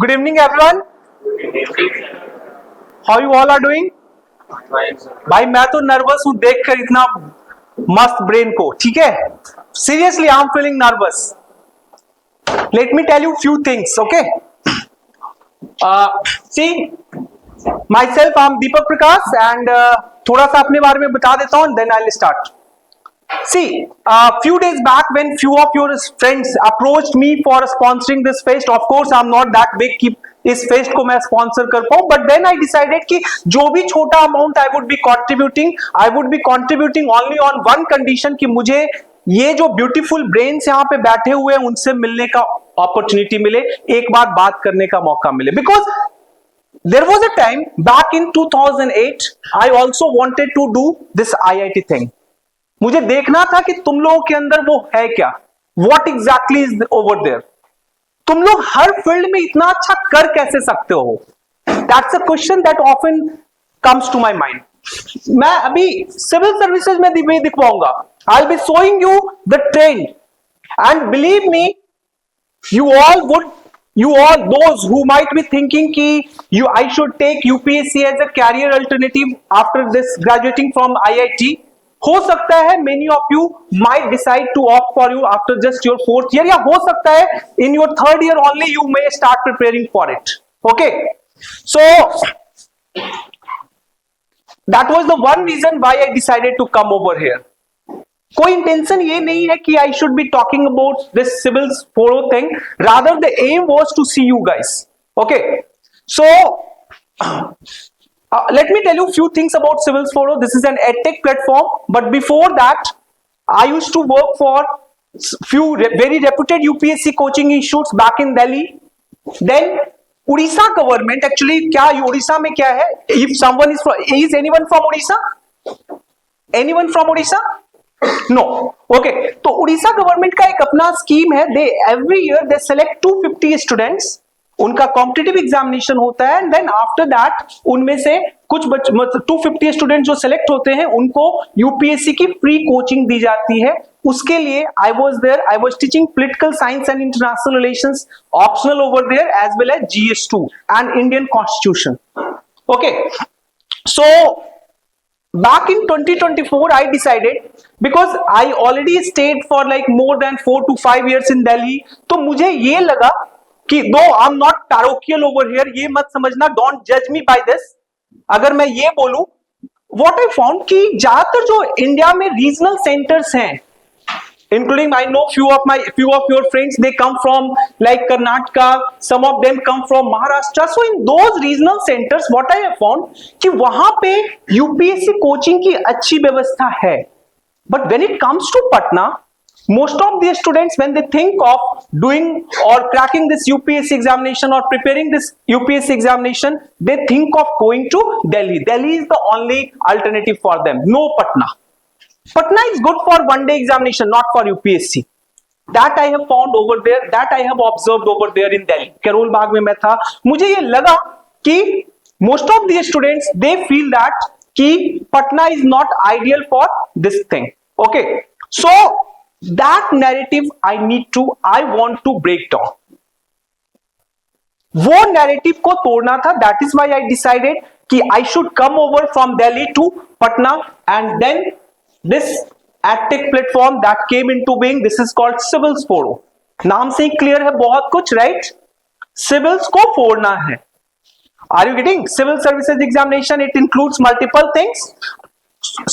Good evening, everyone. How you all are doing? भाई मैं तो नर्वस हूं देखकर इतना मस्त ब्रेन को. ठीक है, seriously I am feeling nervous. Let me tell you few things. Okay, see myself I am Deepak Prakash and थोड़ा सा अपने बारे में बता देता हूं, then I will start. See, few days back when few of your friends approached me for sponsoring this fest, of course I'm not that big कि इस फेस्ट को मैं स्पॉन्सर कर पाऊं, बट देन आई डिसाइडेड कि जो भी छोटा amount I would be contributing only on one condition कि मुझे ये जो ब्यूटीफुल ब्रेन्स यहाँ पे बैठे हुए हैं उनसे मिलने का अपॉर्चुनिटी मिले, एक बात करने का मौका मिले. Because there was a time back in 2008 I also wanted to do this IIT thing. मुझे देखना था कि तुम लोगों के अंदर वो है क्या, what exactly is over there. तुम लोग हर फील्ड में इतना अच्छा कर कैसे सकते हो? That's a question that often comes to my mind. मैं अभी सिविल सर्विसेज में भी दिखवाऊंगा. I'll be showing you the trend, and believe me, you all those who might be thinking कि I should take UPSC as a career alternative after this graduating from IIT. हो सकता है many of you might decide to opt for you after just your 4th year, या हो सकता है in your 3rd year only you may start preparing for it. Okay, so that was the one reason why I decided to come over here. कोई intention ये नहीं है कि I should be talking about this civils foro thing, rather the aim was to see you guys. Okay, so let me tell you a few things about Civils Foro. This is an edtech platform, but before that, I used to work for few very reputed UPSC coaching institutes back in Delhi. Then Odisha government, actually क्या Odisha में क्या है? If someone is anyone from Odisha? Anyone from Odisha? No. Okay. तो Odisha government का एक अपना scheme है. They every year they select 250 students. उनका कॉम्पिटिटिव एग्जामिनेशन होता है, एंड देन आफ्टर दैट उनमें से कुछ 250 स्टूडेंट जो सेलेक्ट होते हैं उनको यूपीएससी की फ्री कोचिंग दी जाती है. उसके लिए I was teaching political science and international relations optional over there, as well as GS2 and Indian constitution. Okay, so back in 2024 I decided, because I already stayed for like more than 4 to 5 years in Delhi, तो मुझे ये लगा कि no I am not parochial over here, ये मत समझना, don't जज मी by this. अगर मैं ये बोलूं, व्हाट आई फाउंड कि ज्यादातर जो इंडिया में रीजनल सेंटर्स हैं, including I know few of your friends, they come from like Karnataka, some of them come from Maharashtra. So in those regional centers what I have found कि वहां पे UPSC coaching की अच्छी व्यवस्था है. But when it comes to Patna, most of the students, when they think of doing or cracking this UPSC examination or preparing this UPSC examination, they think of going to Delhi. Delhi is the only alternative for them. No Patna. Patna is good for one-day examination, not for UPSC. That I have found over there. That I have observed over there in Delhi. Karol Bagh में मैं था, मुझे ये लगा कि most of the students they feel that कि Patna is not ideal for this thing. Okay, so that narrative I want to break down. वो narrative को तोड़ना था. That is why I decided कि I should come over from Delhi to Patna, and then this edtech platform that came into being, this is called Civils Foro. नाम से ही clear है बहुत कुछ, right? Civils को फोड़ना है. Are you getting? Civil services examination, it includes multiple things.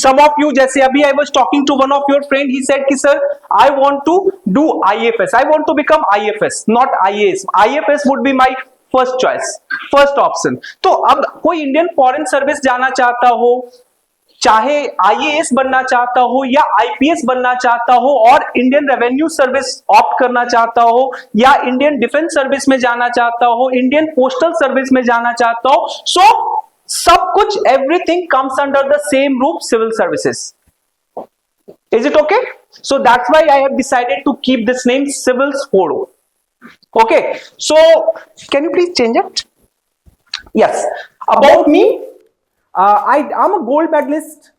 Some of you, जैसे अभी I was talking to one of your friend, he said कि sir I want to do IFS, I want to become IFS, not IAS. IFS would be my first choice, first option. तो अब कोई Indian foreign service जाना चाहता हो, चाहे IAS बनना चाहता हो या IPS बनना चाहता हो, और इंडियन रेवेन्यू सर्विस ऑप्ट करना चाहता हो, या इंडियन डिफेंस सर्विस में जाना चाहता हो, इंडियन पोस्टल सर्विस में जाना चाहता हो, सो सब कुछ everything comes under the same roof, civil services. Is it okay? So that's why I have decided to keep this name Civils Foro. Okay, so can you please change it? Yes, about me, I'm a gold medalist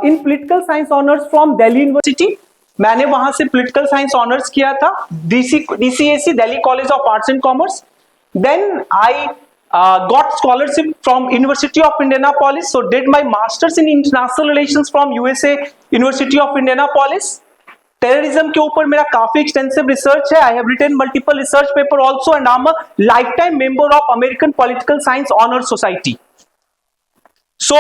in political science honors from Delhi University. मैंने वहां से political science honors किया था, DCAC, Delhi College of Arts and Commerce. Then I got scholarship from University of Indianapolis. So did my masters in international relations from USA University of Indianapolis. Terrorism के ऊपर मेरा काफी extensive research है. I have written multiple research paper also and I am a life time member of American political science honour society. So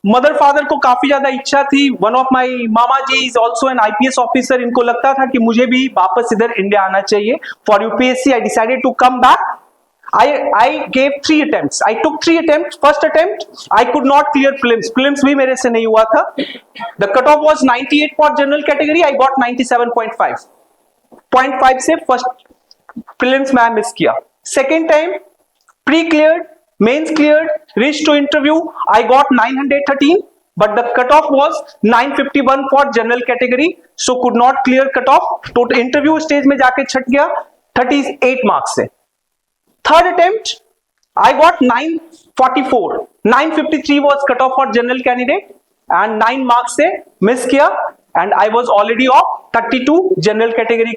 mother father को काफी ज्यादा इच्छा थी. वन ऑफ माय मामा जी is also an IPS officer. इनको लगता था कि मुझे भी वापस इधर इंडिया आना चाहिए for UPSC. I decided to come back. I gave 3 attempts. I took 3 attempts. First attempt, I could not clear prelims. Prelims भी मेरे से नहीं हुआ था. The cutoff was 98 for general category. I got 97.5. 0.5 से first prelims मैं miss किया. Second time, pre-cleared, mains cleared, reached to interview. I got 913, but the cutoff was 951 for general category. So could not clear cutoff. तो interview stage में जाके छट गया 38 marks से. Third attempt, I got 944. 953 was cut off for general candidate and 9 marks से miss किया and I was already off 32 general category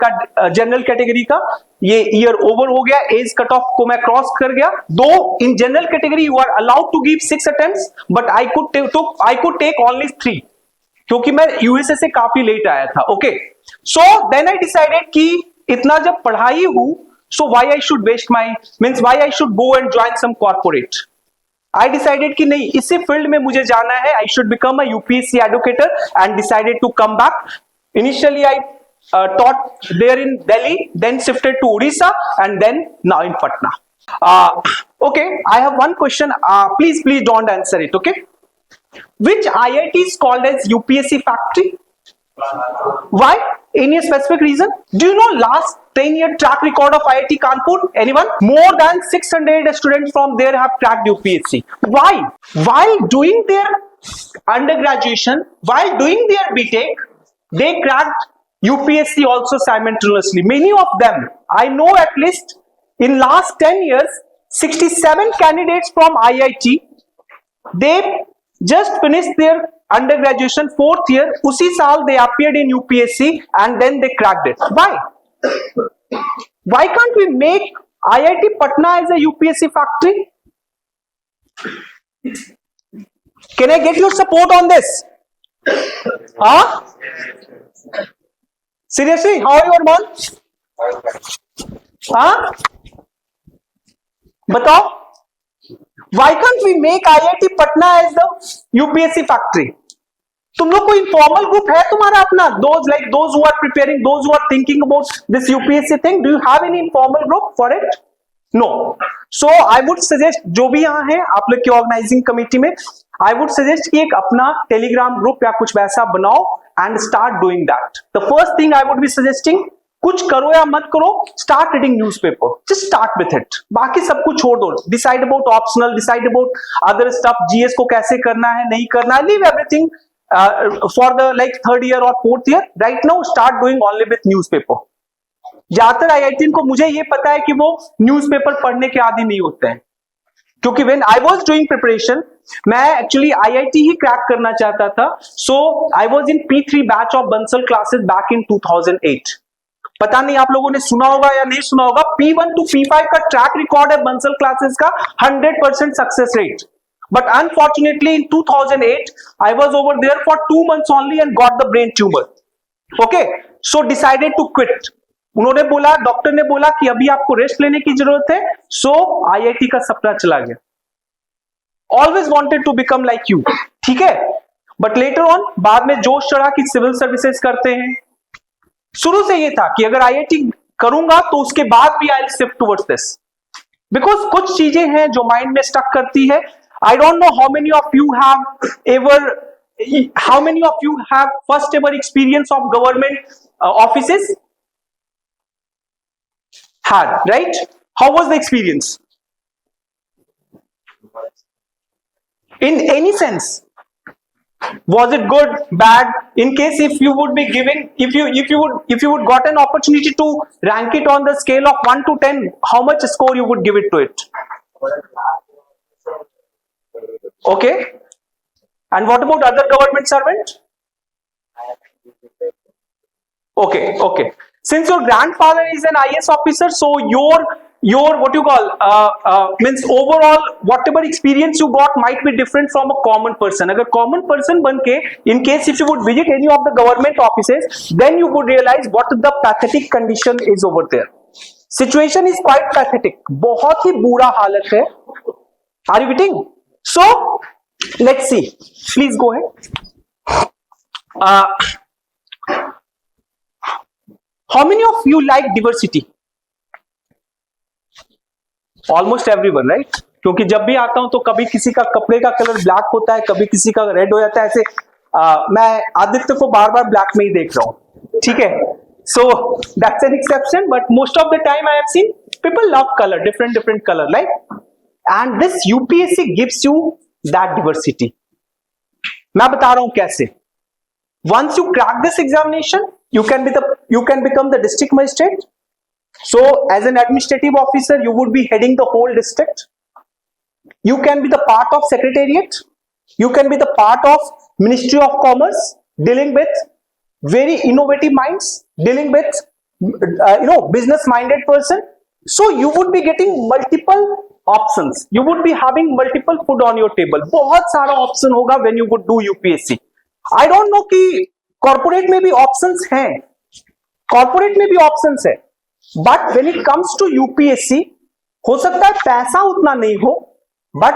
का ये year over हो गया. Age cut off को मैं cross कर गया. Though in general category you are allowed to give 6 attempts, but I could take only 3 क्योंकि मैं USA से काफी late आया था. Okay, so then I decided कि इतना जब पढ़ाई हूँ, so why I should waste why I should go and join some corporate. I decided कि नहीं, इसी फील्ड में मुझे जाना है. I should become a UPSC educator and decided to come back. Initially I taught there in Delhi, then shifted to Odisha and then now in Patna. Okay, I have one question. Please don't answer it. Okay, which IIT is called as UPSC factory? Why? Any specific reason? Do you know last 10-year track record of IIT Kanpur? Anyone? More than 600 students from there have cracked UPSC. Why? While doing their undergraduation, while doing their BTech, they cracked UPSC also simultaneously. Many of them, I know at least in last 10 years, 67 candidates from IIT, they just finished their undergraduation 4th year. उसी साल they appeared in UPSC and then they cracked it. Why? Why can't we make IIT Patna as a UPSC factory? Can I get your support on this? Huh? Seriously, how are you, Arman? Huh? बताओ. Why can't we make IIT Patna as the UPSC factory? तुम लोग को informal group है तुम्हारा अपना? Those who are preparing, those who are thinking about this UPSC thing, do you have any informal group for it? No. So I would suggest, जो भी यहाँ है आप लोग की organizing committee में, I would suggest कि एक अपना Telegram group या कुछ वैसा बनाओ and start doing that. The first thing I would be suggesting, कुछ करो या मत करो, start reading newspaper. Just start with it. बाकी सब कुछ छोड़ दो. Decide about optional, decide about other stuff. GS को कैसे करना है, नहीं करना है. Leave everything for the like 3rd year or 4th year. Right now, start doing only with newspaper. ज्यादातर IIT को मुझे ये पता है कि वो न्यूज़पेपर पढ़ने के आदी नहीं होते हैं, क्योंकि when I was doing preparation, मैं actually IIT ही क्रैक करना चाहता था. So I was in P3 batch of Bansal classes back in 2008. पता नहीं आप लोगों ने सुना होगा या नहीं सुना होगा. P1 to P5 का ट्रैक रिकॉर्ड है बंसल क्लासेस का, 100% success rate. But unfortunately in 2008 I was over there for 2 months only and got the brain tumor. Okay, so decided to quit. उन्होंने बोला, डॉक्टर ने बोला कि अभी आपको रेस्ट लेने की जरूरत है. So IIT का सपना चला गया. Always wanted to become like you. ठीक है, but later on बाद में जोश चढ़ा कि सिविल सर्विसेज करते हैं. शुरू से ये था कि अगर IIT करूंगा तो उसके बाद भी I will shift towards this, because कुछ चीजें हैं जो माइंड में स्टक करती है. आई don't know how many of you have first ever experience of government offices had, right? How was the experience? In any sense, was it good, bad? In case if you would be giving, if you would got an opportunity to rank it on the scale of 1 to 10, how much score you would give it to it? Okay. And what about other government servant? Okay. Since your grandfather is an IAS officer, so your what you call means overall whatever experience you got might be different from a common person. अगर common person बन के, in case if you would visit any of the government offices, then you would realize what the pathetic condition is over there. Situation is quite pathetic. बहुत ही बुरा हालत है. Are you getting? So let's see. Please go ahead. How many of you like diversity? Almost everyone, right? क्योंकि जब भी आता हूं तो कभी किसी का कपड़े का कलर ब्लैक होता है, कभी किसी का रेड हो जाता है. ऐसे मैं आदित्य को बार बार ब्लैक में ही देख रहा हूं, ठीक है? So that's an exception, but most of the time I have seen people love colour, different colour, like, and this UPSC gives you that diversity. मैं बता रहा हूं कैसे. Once you crack this examination, you can become the district magistrate. So as an administrative officer, you would be heading the whole district. You can be the part of secretariat. You can be the part of Ministry of Commerce, dealing with very innovative minds, dealing with business-minded person. So you would be getting multiple options. You would be having multiple food on your table. बहुत सारा option होगा when you would do UPSC. I don't know कि corporate में भी options हैं, corporate में भी options है, but when it comes to UPSC, हो सकता है पैसा उतना नहीं हो, but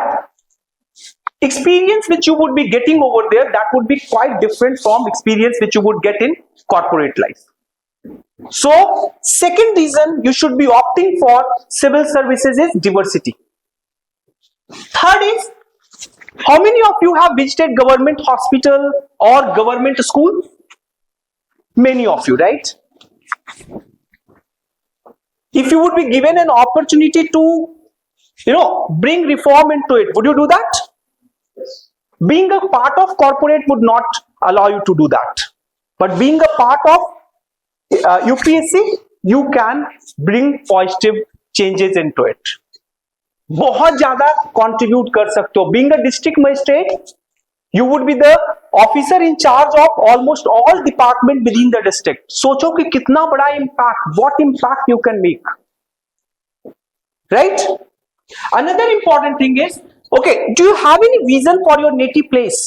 experience which you would be getting over there, that would be quite different from experience which you would get in corporate life. So second reason you should be opting for civil services is diversity. Third is, how many of you have visited government hospital or government school? Many of you, right? If you would be given an opportunity to, bring reform into it, would you do that? Yes. Being a part of corporate would not allow you to do that. But being a part of UPSC, you can bring positive changes into it. बहुत ज्यादा contribute कर सकते हो. Being a district magistrate, you would be the officer in charge of almost all department within the district. सोचो कि कितना बड़ा impact, what impact you can make, right? Another important thing is, okay, do you have any vision for your native place?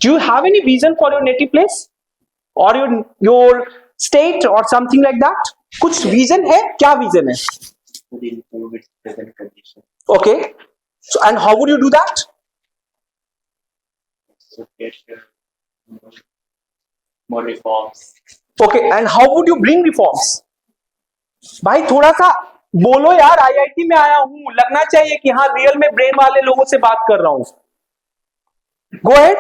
Do you have any vision for your native place or your state or something like that? कुछ vision है? क्या vision है? To improve its present condition. Okay, so and how would you do that? So get more reforms. Okay, and how would you bring reforms? भाई थोड़ा सा बोलो यार, IIT में आया हूं, लगना चाहिए कि हाँ रियल में ब्रेन वाले लोगों से बात कर रहा हूं. Go ahead.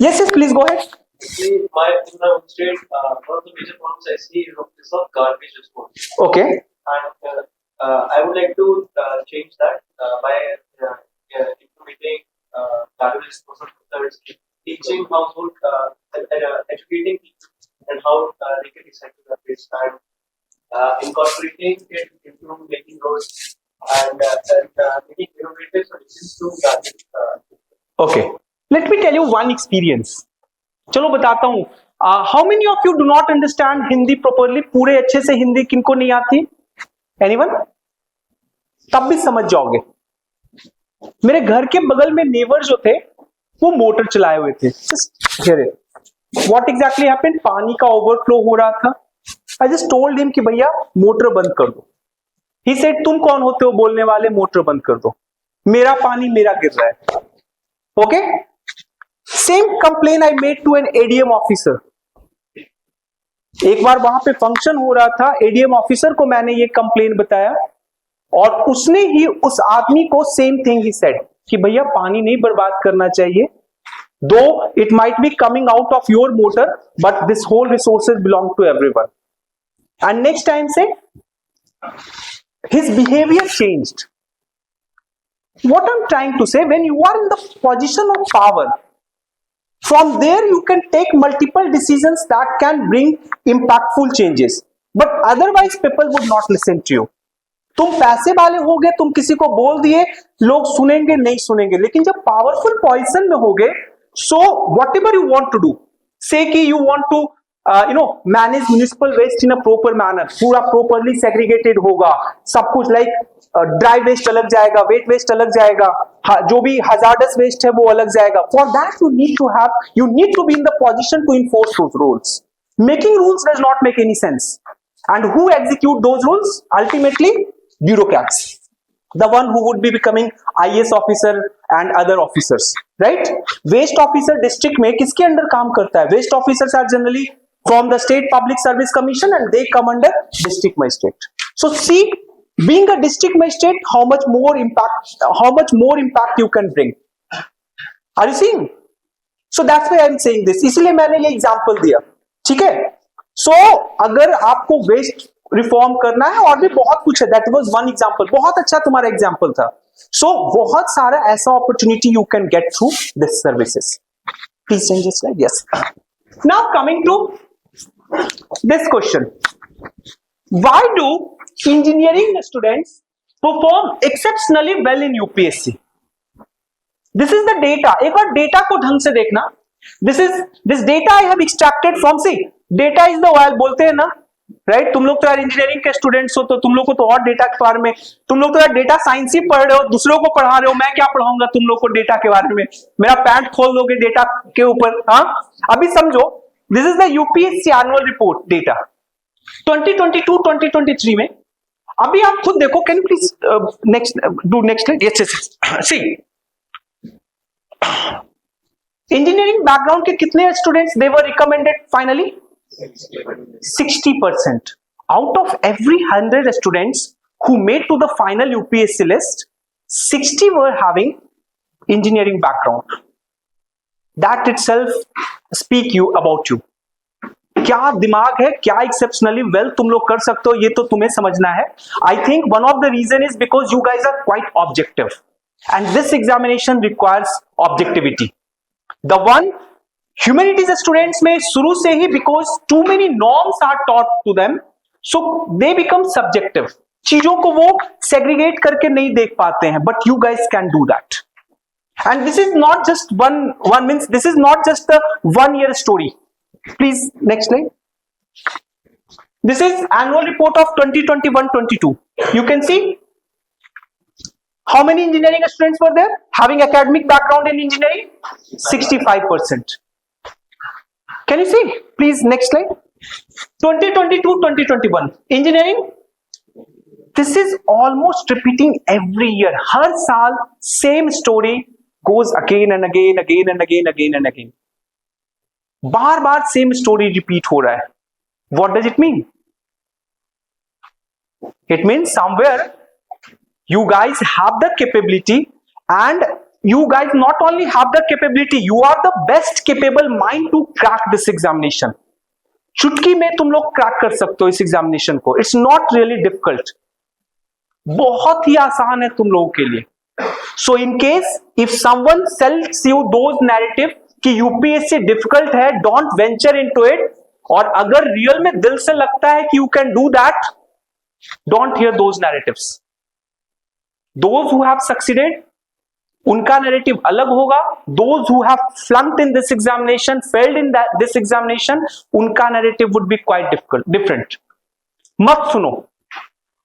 Yes, please go ahead. In my own state, one of the major problems I see is of garbage response. Okay. And I would like to change that by implementing garbage disposal methods, teaching household, educating people and how they can recycle their waste, and incorporating it into making roads and making innovative solutions to garbage. Okay. Let me tell you one experience. चलो बताता हूं. How many of you do not understand Hindi properly? पूरे अच्छे से हिंदी किनको नहीं आती? Anyone? तब भी समझ जाओगे. मेरे घर के बगल में नेबर जो थे वो मोटर चलाए हुए थे. Just hear it. What exactly happened? पानी का ओवरफ्लो हो रहा था. I just told him कि भैया मोटर बंद कर दो. He said तुम कौन होते हो बोलने वाले, मोटर बंद कर दो, मेरा पानी मेरा गिर रहा है. Okay? Same complaint I made to an ADM officer. एक बार वहां पे फंक्शन हो रहा था, एडीएम ऑफिसर को मैंने ये कंप्लेन बताया और उसने ही उस आदमी को सेम थिंग ही सेड कि भैया पानी नहीं बर्बाद करना चाहिए, though it might be coming out of your motor but this whole resources belong to everyone. And next time से his behaviour changed. What I'm trying to say, when you are in the position of power, from there you can take multiple decisions that can bring impactful changes, but otherwise people would not listen to you. तुम पैसे वाले होगे, तुम किसी को बोल दिए, लोग सुनेंगे नहीं सुनेंगे, लेकिन जब पावरफुल पोजीशन में होगे, so whatever you want to do, say कि you want to manage municipal waste in a proper manner, पूरा प्रॉपरली सेग्रीगेटेड होगा सब कुछ, लाइक ड्राई वेस्ट अलग जाएगा, वेट वेस्ट अलग जाएगा, जो भी हजार्डस वेस्ट है वो अलग जाएगा. For that you need to be in the position to enforce those rules. Making rules does not make any sense. And who execute those rules? Ultimately, bureaucrats. The one who would be becoming IAS officer and other officers, right? Waste officer district में किसके under काम करता है? Waste officers are generally from the State Public Service Commission and they come under district magistrate. So see, being a district magistrate, how much more impact you can bring. Are you seeing? So that's why I'm saying this. इसलिए मैंने ये example दिया, ठीक है? सो अगर आपको waste reform करना है, और भी बहुत कुछ है, दैट वाज वन एग्जांपल, बहुत अच्छा तुम्हारा एग्जांपल था. सो बहुत सारा ऐसा opportunity you can get through this services. Please change this slide. Yes, now coming to this question, why do engineering students perform exceptionally well in UPSC? This is the data. एक बार data को ढंग से देखना. This data I have extracted from, see data is the oil बोलते हैं ना, right? तुम लोग तो यार इंजीनियरिंग के स्टूडेंट्स हो, तो तुम लोग को तो और डेटा के बारे में, तुम लोग तो यार डेटा साइंस ही पढ़ रहे हो, दूसरों को पढ़ा रहे हो. मैं क्या पढ़ाऊंगा तुम लोग को डेटा के बारे में? मेरा पैंट खोल दोगे डेटा के ऊपर? हाँ, अभी समझो, this is the UPSC annual report data 2022-2023 में. अभी आप खुद देखो. Can you please next yes. See, engineering background के कितने students they were recommended finally? 60%. Out of every 100 students who made to the final UPSC list, 60 were having engineering background. That itself speak you about you. क्या दिमाग है, क्या exceptionally well तुम लोग कर सकते हो, ये तो तुम्हें समझना है. I think one of the reason is because you guys are quite objective, and this examination requires objectivity. The one humanities students में शुरू से ही, because too many norms are taught to them, so they become subjective. चीजों को वो segregate करके नहीं देख पाते हैं, but you guys can do that. And this is not just one means this is not just the 1 year story. Please next slide. This is annual report of 2021-22. You can see how many engineering students were there having academic background in engineering? 65%. Can you see? Please next slide. 2022-2021 engineering. This is almost repeating every year. हर साल same story goes again and again and again. Bar bar same story repeat हो रहा है. What does it mean? It means somewhere you guys have the capability, and you guys not only have the capability, you are the best capable mind to crack this examination. चुटकी में तुम लोग crack कर सकते हो इस examination को. It's not really difficult, बहुत ही आसान है तुम लोगों के लिए. So in case if someone sells you those narrative कि यूपीएससी डिफिकल्ट है, डोंट वेंचर इनटू इट. और अगर रियल में दिल से लगता है कि you can do that, don't hear those narratives. Those who have succeeded, उनका नैरेटिव अलग होगा. Those who have flunked in this examination, failed in this examination, उनका narrative would be quite different. मत सुनो,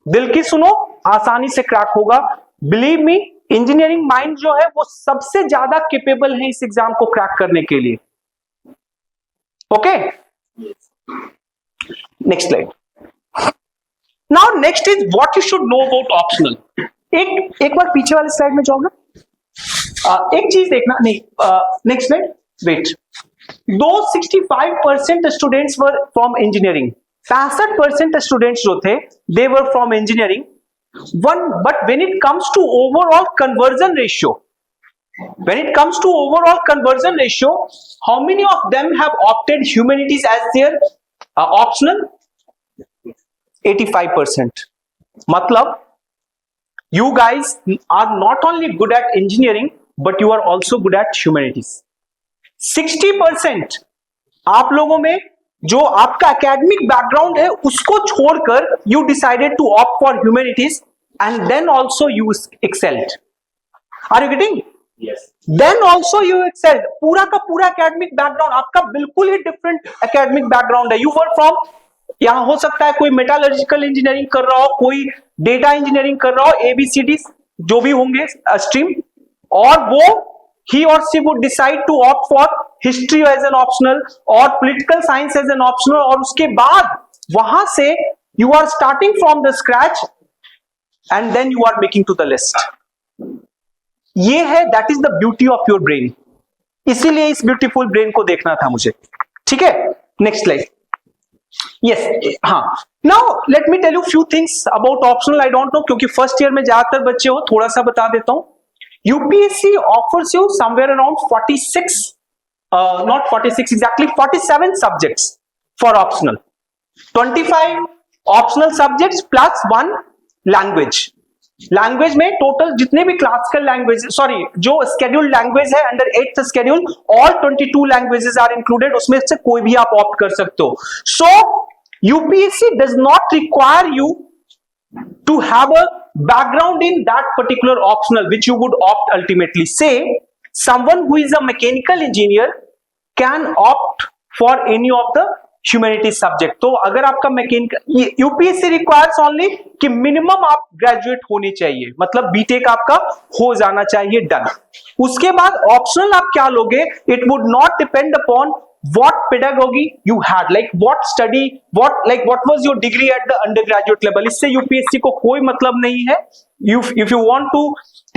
दिल की सुनो, आसानी से क्रैक होगा. Believe me, इंजीनियरिंग माइंड जो है वो सबसे ज्यादा केपेबल है इस एग्जाम को क्रैक करने के लिए. Okay, next slide. Now next is what you should know about optional. एक बार पीछे वाले स्लाइड में जाओगे. एक चीज देखना, नहीं next slide, wait. Though 65% students were from engineering, 65% students जो थे they were from engineering. But when it comes to overall conversion ratio, how many of them have opted humanities as their optional? 85%. मतलब you guys are not only good at engineering, but you are also good at humanities. 60% आप लोगों में जो आपका academic background है उसको छोड़कर you decided to opt for humanities. and then also you excelled. Are you getting? Yes. Then also you excelled. पूरा का पूरा academic background आपका बिल्कुल ही different academic background है. You were from, यहाँ हो सकता है कोई मेटालर्जिकल इंजीनियरिंग कर रहा हो, कोई डेटा इंजीनियरिंग कर रहा हो, ABCD जो भी होंगे स्ट्रीम, और वो he or she would decide to opt for history as an optional or political science as an optional, और उसके बाद वहां से you are starting from the scratch and then you are making to the list. ये है, that is the beauty of your brain. इसीलिए इस beautiful brain को देखना था मुझे. ठीक है, नेक्स्ट स्लाइड. यस, हाँ. Now let me tell you few things about optional. I don't know, क्योंकि फर्स्ट ईयर में ज्यादातर बच्चे हो, थोड़ा सा बता देता हूं. UPSC offers you somewhere around 46, not 46 exactly, 47 subjects for optional. 25 optional subjects plus 1 language. Language में टोटल जितने भी क्लासिकल लैंग्वेज, सॉरी जो स्केड्यूल्ड लैंग्वेज है under 8th schedule, all 22 languages are included. उसमें से कोई भी आप ऑप्ट कर सकते हो. So UPSC does not require you to have a background in that particular optional which you would opt ultimately. Say someone who is a mechanical engineer can opt for any of the humanities subject. तो अगर आपका mechanical, UPSC requires only कि minimum आप graduate होने चाहिए, मतलब BTech आपका हो जाना चाहिए, डन. उसके बाद ऑप्शनल आप क्या लोगे, it would not depend upon what pedagogy you had, like what study, what was your degree at the undergraduate level. इससे यूपीएससी को कोई मतलब नहीं है. If you want to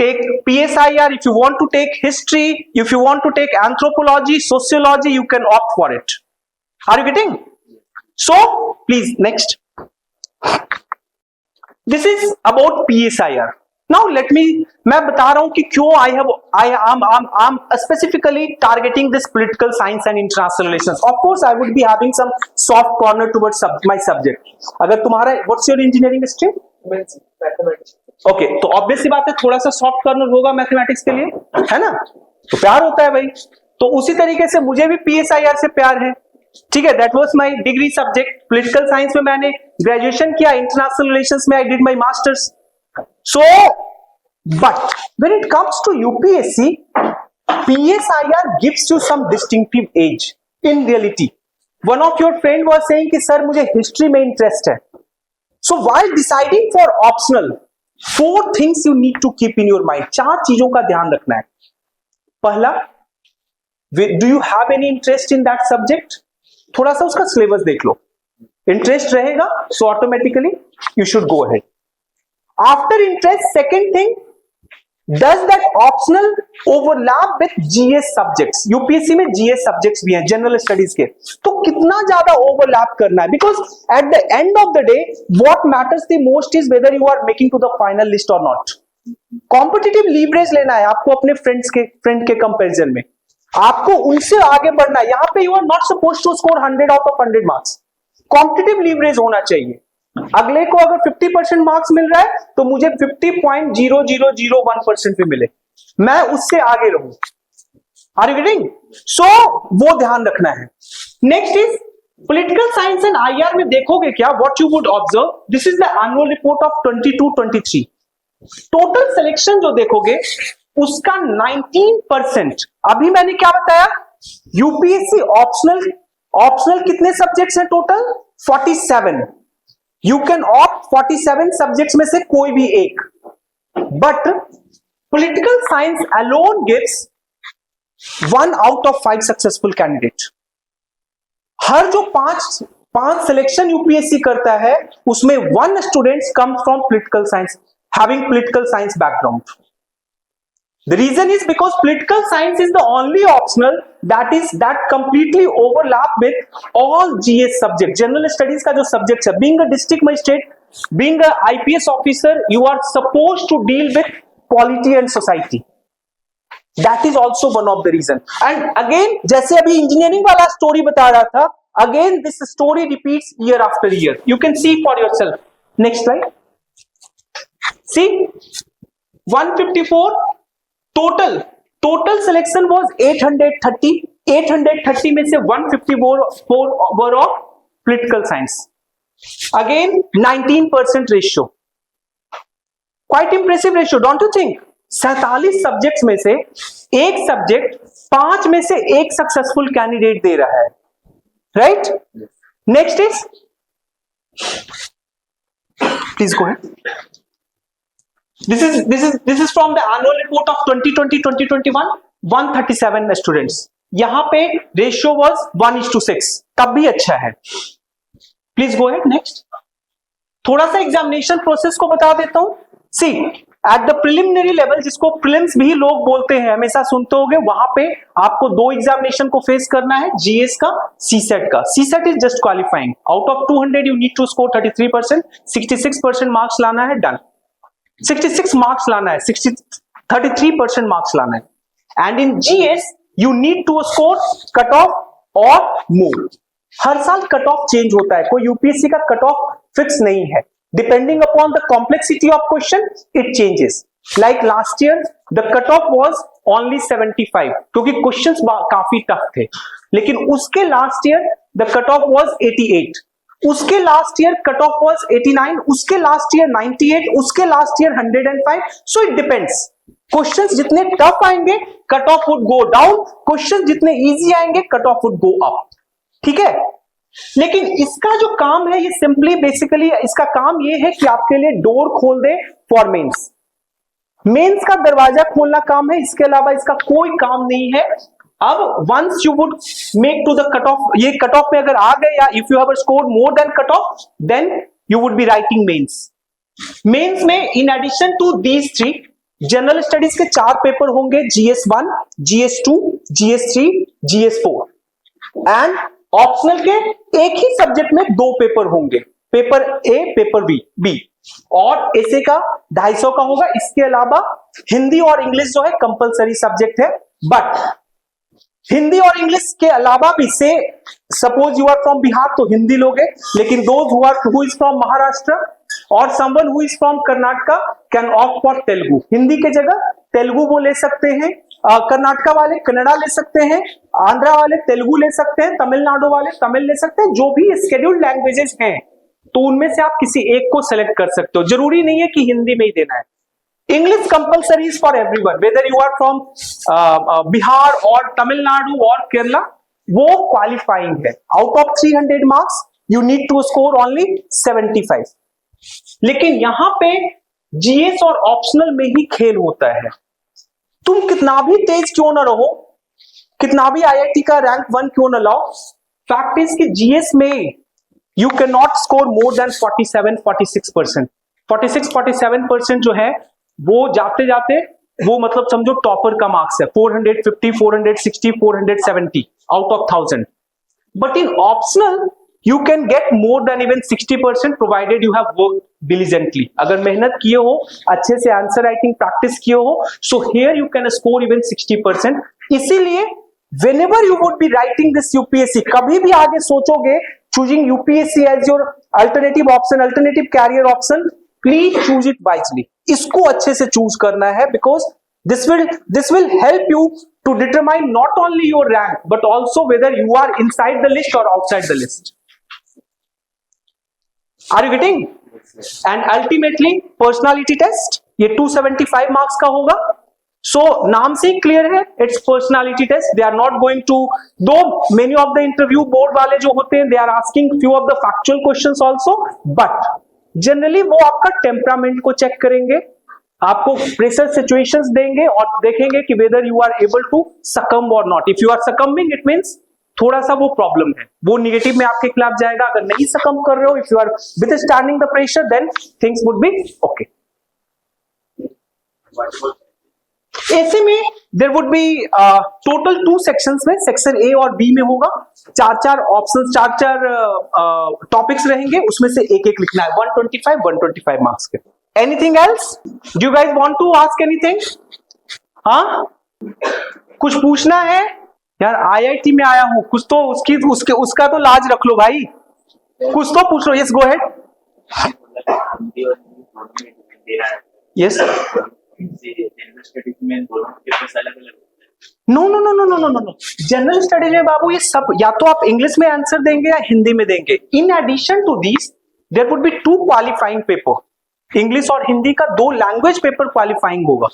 take PSIR, if you want to take history, if you want to take anthropology, sociology, you can opt for it. Are you getting? So please next. This is about PSIR. Now let me, मैं बता रहा हूं कि क्यों I'm specifically targeting this political science and international relations. Of course I would be having some soft corner towards my subject. अगर तुम्हारा, what's your engineering stream? Mathematics. Okay, तो obvious सी बात है, थोड़ा सा soft corner होगा मैथमेटिक्स के लिए, है ना? तो प्यार होता है भाई. तो उसी तरीके से मुझे भी PSIR से प्यार है. ठीक है, that was my degree subject. Political science में मैंने ग्रेजुएशन किया, इंटरनेशनल रिलेशंस में I did my masters. So, but when it comes to UPSC, PSIR gives you some distinctive edge in reality. One of your friend was saying कि sir मुझे history में interest है. So while deciding for optional, 4 things you need to keep in your mind. 4 चीजों का ध्यान रखना है. पहला, do you have any interest in that subject? थोड़ा सा उसका सिलेबस देख लो. इंटरेस्ट रहेगा, so automatically you should go ahead. After interest, second thing, does that optional overlap with GS subjects? UPSC में GS subjects भी हैं, जनरल स्टडीज के. तो कितना ज्यादा ओवरलैप करना है, because at the end of the day what matters the most is whether you are making to the final list और नॉट. कॉम्पिटिटिव लीवरेज लेना है आपको अपने फ्रेंड के कंपैरिजन में. आपको उनसे आगे बढ़ना है. यहाँ पे you are not suppose to score 100 out of 100 marks. Competitive leverage होना चाहिए. अगले को अगर 50% मार्क्स मिल रहा है तो मुझे 50.0001% भी मिले, मैं उससे आगे रहूं. Are you getting? सो वो ध्यान रखना है. Next is political science and IR में देखोगे क्या, what you would observe, this is the annual report of 22-23. Total selection जो देखोगे उसका 19%. अभी मैंने क्या बताया, यूपीएससी ऑप्शनल कितने सब्जेक्ट्स हैं total? 47. You can opt 47 subjects में से कोई भी एक. But political science alone gives 1 out of 5 successful candidate. हर जो पांच सिलेक्शन यूपीएससी करता है उसमें 1 students comes from political science, having political science background. The reason is because political science is the only optional that completely overlap with all GS subjects. General studies का जो subjects है, being a district magistrate, being a IPS officer, you are supposed to deal with polity and society. That is also one of the reason. And again, जैसे अभी engineering वाला story बता रहा था, again this story repeats year after year. You can see for yourself. Next slide. See, 154. Total selection was 830. 830 में से 154 were of political science. Again 19% ratio. Quite impressive ratio, don't you think? 47 subjects में से एक subject 5 में से एक successful candidate दे रहा है, right? Next is, please go ahead. This is from the annual report of 2020-2021. 137 students. यहां पे रेशियो वाज 1:6, तब भी अच्छा है. Please go ahead. नेक्स्ट, थोड़ा सा एग्जामिनेशन प्रोसेस को बता देता हूं. सी, एट द प्रिलिमिनरी लेवल, जिसको प्रिलिम्स भी लोग बोलते हैं, हमेशा सुनते होंगे, वहां पे आपको 2 एग्जामिनेशन को फेस करना है, जीएस का, सीसेट का. CSAT is just qualifying. Out of 200 you need to score 33%, 66% marks लाना है, डन. 66 मार्क्स लाना है, 33% मार्क्स लाना है. And in GS you need to score cut off और मोर. हर साल कट ऑफ चेंज होता है, कोई यूपीएससी का कट ऑफ फिक्स नहीं है. Depending upon the complexity of question it changes. Like last year the cut of was only 75, क्योंकि questions काफी टफ थे. लेकिन उसके last year the cut of was 88, उसके last year cut off was 89, उसके last year 98, उसके last year 105. So it depends. Questions जितने tough आएंगे cut off would go down, questions जितने इजी आएंगे cut off would go up. ठीक है? लेकिन इसका जो काम है, ये सिंपली बेसिकली इसका काम ये है कि आपके लिए डोर खोल दे फॉर मेंस. मेंस का दरवाजा खोलना काम है, इसके अलावा इसका कोई काम नहीं है. अब once you would make to the cut off, ये कट ऑफ में अगर आ गए, या if you have scored more than cut off, then you would be writing mains. Mains में in addition to these 3 general studies के 4 paper होंगे, GS1, GS2, GS3, GS4. And optional के एक ही सब्जेक्ट में 2 पेपर होंगे, पेपर ए, पेपर बी. और ऐसे का 250 का होगा. इसके अलावा हिंदी और इंग्लिश जो है कंपलसरी सब्जेक्ट है. बट हिंदी और इंग्लिश के अलावा भी, say suppose you are from Bihar तो हिंदी लोगे, लेकिन those who is from Maharashtra और someone who is from Karnataka can opt for Telugu. Hindi के जगह तेलुगु वो ले सकते हैं, कर्नाटका वाले कन्नड़ा ले सकते हैं, आंध्रा वाले तेलुगु ले सकते हैं, तमिलनाडु वाले तमिल ले सकते हैं. जो भी स्केड्यूल्ड लैंग्वेजेस हैं, तो उनमें से आप किसी एक को सेलेक्ट कर सकते हो. जरूरी नहीं है कि हिंदी में ही देना है. English compulsory is for everyone, whether you are from Bihar or Tamil Nadu or Kerala, वो qualifying है. Out of 300 marks, you need to score only 75. लेकिन यहां पे GS और ऑप्शनल में ही खेल होता है. तुम कितना भी तेज क्यों ना रहो, कितना भी IIT का रैंक 1 क्यों ना लाओ, फैक्ट इज कि GS में you cannot score more than 47-46%. 46-47% जो है वो जाते जाते वो मतलब समझो टॉपर का मार्क्स है. 450, 460, 470 out of 1000. But in optional you can get more than even 60% provided you have work diligently. अगर मेहनत किए हो, अच्छे से आंसर राइटिंग प्रैक्टिस किए हो, so here you can score even 60%. इसीलिए whenever you would be writing this UPSC, कभी भी आगे सोचोगे choosing UPSC as your alternative option, alternative career option, please choose it wisely. इसको अच्छे से चूज करना है, because this will help you to determine not only your rank but also whether you are inside the list or outside the list. Are you getting? And ultimately personality test, ये 275 marks का होगा. So नाम से clear है, it's personality test. They are not going to, though many of the interview board वाले जो होते हैं, they are asking few of the factual questions also, but generally वो आपका टेम्परामेंट को चेक करेंगे, आपको प्रेशर सिचुएशंस देंगे और देखेंगे कि whether you are able to succumb और not. If you are succumbing it means थोड़ा सा वो प्रॉब्लम है, वो निगेटिव में आपके खिलाफ जाएगा. अगर नहीं सकम कर रहे हो, if you are withstanding the pressure, then things would be okay. ऐसे में there would be total 2 sections में, सेक्शन ए और बी में होगा 4-4 ऑप्शंस, 4-4 टॉपिक्स रहेंगे, उसमें से एक एक लिखना है. 125 मार्क्स के. Anything else? Do you guys want to ask anything? हाँ, कुछ पूछना है यार? IIT में आया हूं, कुछ तो उसका तो लाज रख लो भाई, कुछ तो पूछ लो. Yes, go ahead. Yes. No. General studies में बाबू ये सब या तो आप इंग्लिश में आंसर देंगे या हिंदी में देंगे. In addition to this there would be 2 qualifying paper. English और हिंदी का 2 लैंग्वेज पेपर क्वालिफाइंग होगा।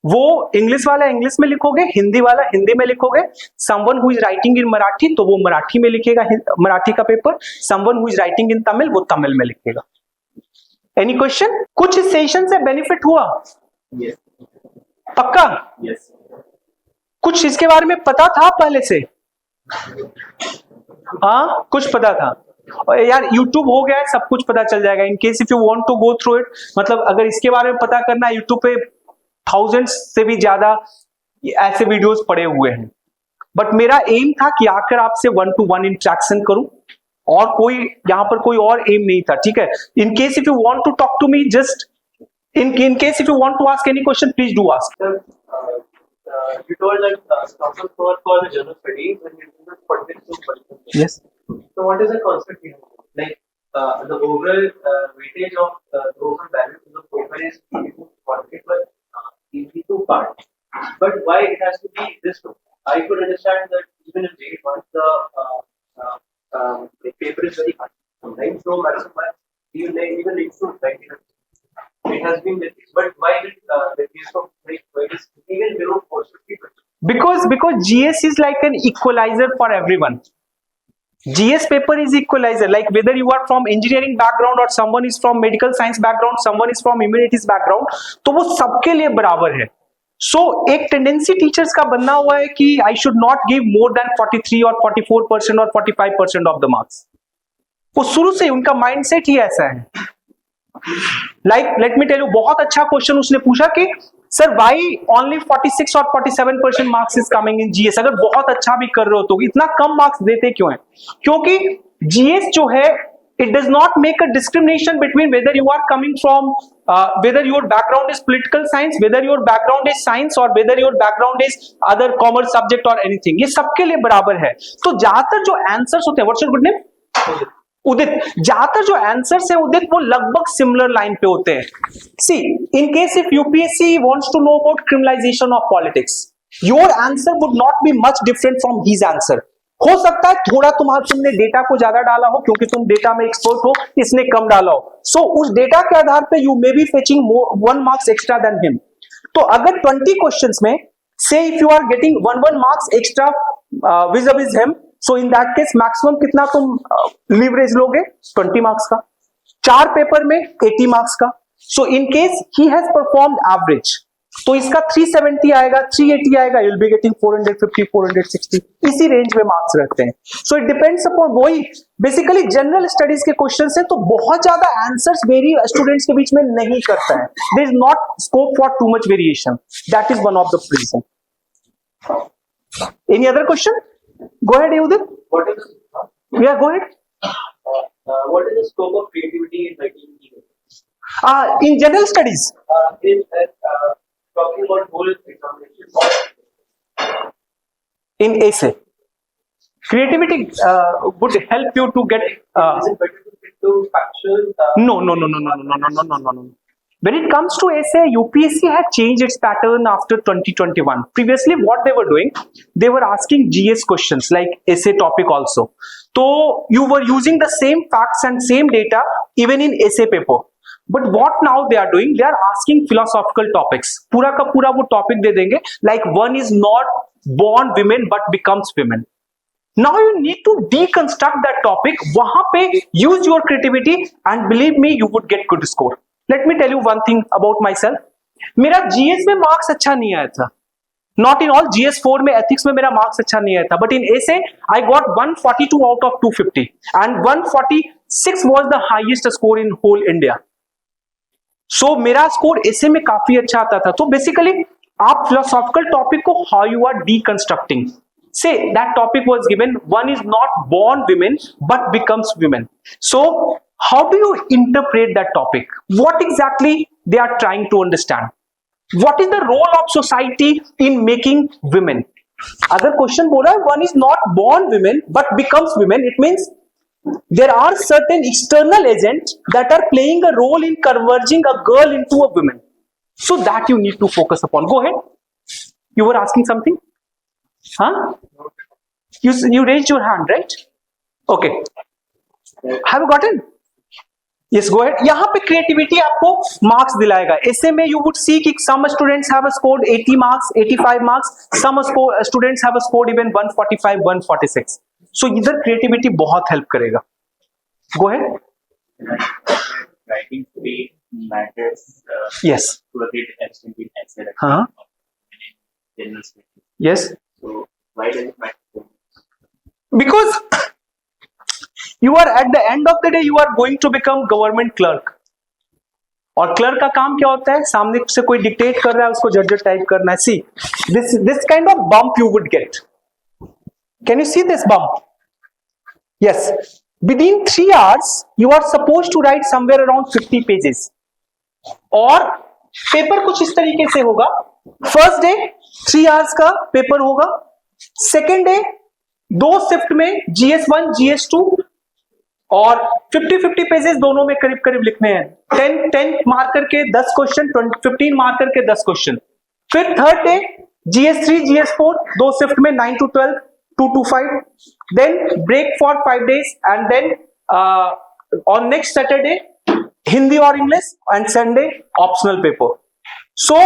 वो इंग्लिश वाला इंग्लिश में लिखोगे, हिंदी वाला हिंदी में लिखोगे। Someone who is writing in Marathi तो वो मराठी में लिखेगा मराठी का paper, someone who is writing in Tamil वो तमिल में लिखेगा। Any question? कुछ इस सेशन से बेनिफिट हुआ? Yes. पक्का? Yes. कुछ इसके बारे में पता था पहले से? हाँ, कुछ पता था। और यार YouTube हो गया है, सब कुछ पता चल जाएगा। In case if you want to go through it, मतलब अगर इसके बारे में पता करना है, YouTube पे थाउजेंड्स से भी ज्यादा ऐसे वीडियोस पड़े हुए हैं। बट मेरा एम था कि आकर आपसे 1-to-1 इंटरेक्शन करूं, और कोई यहाँ पर कोई और एम नहीं था, ठीक है। In case if you want to talk to me, just in case if you want to ask any question, please do ask. Sir, you told that council for the general studies and you do politics to politics. Yes. So what is the concept here? Like the overall weightage of the overall value to the paper is politics, but in the 2 parts. But why it has to be this two? I could understand that even in grade 1 the paper is very hard. Sometimes no matter what, even needs to write it. It has been the case, but why did the case of why is even below 450%? Because GS is like an equalizer for everyone. GS paper is equalizer, like whether you are from engineering background or someone is from medical science background, someone is from humanities background, तो वो सबके लिए बराबर है। So एक tendency teachers का बनना हुआ है कि I should not give more than 43 or 44% or 45% of the marks। वो शुरू से उनका माइंडसेट ही ऐसा है। Like let me tell you, बहुत अच्छा क्वेश्चन उसने पूछा कि सर व्हाई ओनली 46 और 47% marks is coming in GS. अगर बहुत अच्छा भी कर रहे हो तो इतना कम मार्क्स देते क्यों हैं? क्योंकि जीएस जो है, it does not make a discrimination between whether you are coming from whether your background is political science, whether your background is science, और whether your background is other commerce subject और anything. ये सबके लिए बराबर है। तो ज्यादातर जो आंसर्स होते हैं, व्हाट्स योर गुड नेम? उदित। ज्यादातर जो आंसर्स है उदित, वो लगभग सिमिलर लाइन पे होते हैं। See in case if UPSC wants to know about criminalisation of politics, your answer would not be much different from his answer. हो सकता है थोड़ा तुमने डेटा को ज्यादा डाला हो क्योंकि तुम डेटा में एक्सपर्ट हो, इसने कम डाला हो। सो उस डेटा के आधार पे you may be fetching 1 marks extra than him. तो अगर 20 क्वेश्चंस में से if you are getting 1 marks extra with him, so in that case maximum कितना तुम लीवरेज लोगे? 20 मार्क्स का। 4 पेपर में 80 मार्क्स का। So in case he has performed average, तो इसका 370 आएगा, 380 आएगा, यू विल बी गेटिंग 450, 460, इसी रेंज में मार्क्स रहते हैं। सो इट डिपेंड्स अपॉन, वही बेसिकली जनरल स्टडीज के क्वेश्चन है, तो बहुत ज्यादा आंसर्स वेरी स्टूडेंट्स के बीच में नहीं करता है। There is not scope for too much variation, that is one of the reason. Any other question? Go ahead, Udit. What is Yeah, go ahead. what is the scope of creativity in writing email? In general studies. In talking about whole examination. In essay. Creativity would help you to get. Is it better to get to factual? No. When it comes to essay, UPSC had changed its pattern after 2021. Previously, what they were doing, they were asking GS questions like essay topic also. So you were using the same facts and same data even in essay paper. But what now they are doing, they are asking philosophical topics. पूरा का पूरा वो topic दे देंगे, like one is not born women but becomes women. Now you need to deconstruct that topic. वहां पे use your creativity and believe me, you would get good score. Let me tell you one thing about myself. मेरा GS में marks अच्छा नहीं आया था. Not in all, GS4 में ethics में मेरा मार्क्स अच्छा नहीं आया था. But in essay, I got 142 out of 250. And 146 was the highest score in whole India. So मेरा स्कोर essay में काफी अच्छा आता था. तो basically, आप philosophical topic को how you are deconstructing. Say that topic was given, one is not born women but becomes women. So how do you interpret that topic? What exactly they are trying to understand? What is the role of society in making women? अगर question बोला है one is not born women but becomes women, it means there are certain external agents that are playing a role in converging a girl into a woman. So that you need to focus upon. Go ahead. You were asking something? Huh? You raised your hand, right? Okay. Have you gotten? Yes go ahead. यहाँ पे creativity आपको marks दिलाएगा। ऐसे में you would see कि some students have scored 80 marks, 85 marks, some students have scored even 145, 146। सो इधर creativity बहुत हेल्प करेगा। Go ahead. Writing speed matters. Yes. To a great extent in essay writing. हाँ। General speaking. Yes. So why does it matter? Because you are at the end of the day you are going to become government clerk. और clerk का काम क्या होता है? सामने से कोई डिक्टेट कर रहा है, उसको झट टाइप करना है। सी this kind of bump you would get. Can you see this bump? Yes. Within 3 hours you are supposed to write somewhere around 50 pages. और पेपर कुछ इस तरीके से होगा। फर्स्ट डे 3 hours का पेपर होगा, सेकेंड डे 2 शिफ्ट में GS1 GS2 और 50 पेजेस दोनों में करीब करीब लिखने हैं। 10 मार्कर के 10 क्वेश्चन, 15 मार्कर के 10 क्वेश्चन। फिर third day GS3 GS4 2 shift में 9 to 12, 2 to 5, then break for 5 days and then on next Saturday Hindi or English and Sunday optional paper. So